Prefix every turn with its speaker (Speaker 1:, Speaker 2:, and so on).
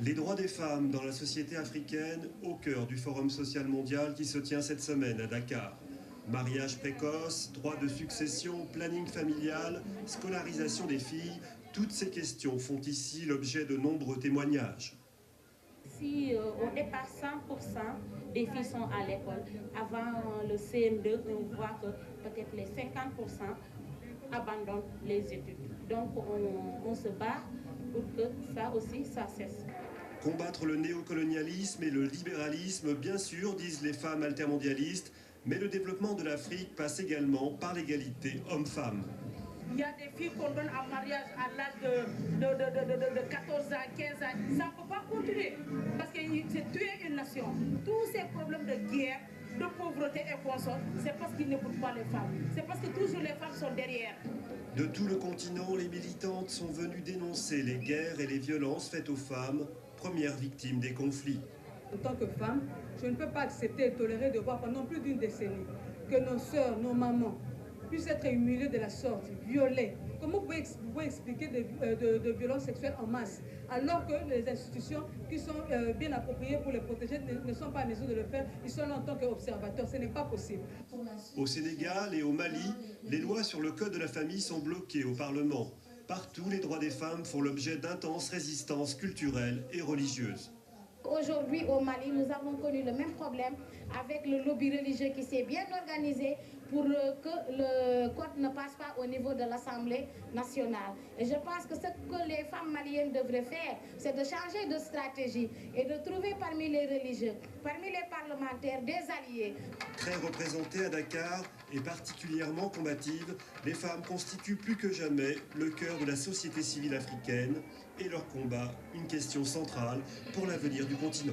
Speaker 1: Les droits des femmes dans la société africaine au cœur du Forum social mondial qui se tient cette semaine à Dakar. Mariage précoce, droit de succession, planning familial, scolarisation des filles, toutes ces questions font ici l'objet de nombreux témoignages.
Speaker 2: Si au départ 100% des filles sont à l'école, avant le CM2, on voit que peut-être les 50% abandonnent les études. Donc on se bat pour que ça aussi, ça cesse.
Speaker 1: Combattre le néocolonialisme et le libéralisme, bien sûr, disent les femmes altermondialistes, mais le développement de l'Afrique passe également par l'égalité homme-femme.
Speaker 3: Il y a des filles qu'on donne en mariage à l'âge de 14 ans, 15 ans. Ça ne peut pas continuer parce que c'est tuer une nation. Tous ces problèmes de guerre, de pauvreté et consorts, c'est parce qu'ils n'écoutent pas les femmes. C'est parce que toujours les femmes sont derrière.
Speaker 1: De tout le continent, les militantes sont venues dénoncer les guerres et les violences faites aux femmes, premières victimes des conflits.
Speaker 4: En tant que femme, je ne peux pas accepter et tolérer de voir pendant plus d'une décennie que nos sœurs, nos mamans, puissent être humiliées de la sorte, violées. Comment vous pouvez expliquer de violences sexuelles en masse, alors que les institutions qui sont bien appropriées pour les protéger ne sont pas en mesure de le faire, ils sont là en tant qu'observateurs, ce n'est pas possible.
Speaker 1: Au Sénégal et au Mali, les lois sur le code de la famille sont bloquées au Parlement. Partout, les droits des femmes font l'objet d'intenses résistances culturelles et religieuses.
Speaker 5: Aujourd'hui, au Mali, nous avons connu le même problème avec le lobby religieux qui s'est bien organisé pour que le code ne passe pas au niveau de l'Assemblée nationale. Et je pense que ce que les femmes maliennes devraient faire, c'est de changer de stratégie et de trouver parmi les religieux, parmi les parlementaires, des alliés.
Speaker 1: Très représentées à Dakar et particulièrement combatives, les femmes constituent plus que jamais le cœur de la société civile africaine et leur combat une question centrale pour l'avenir du continent.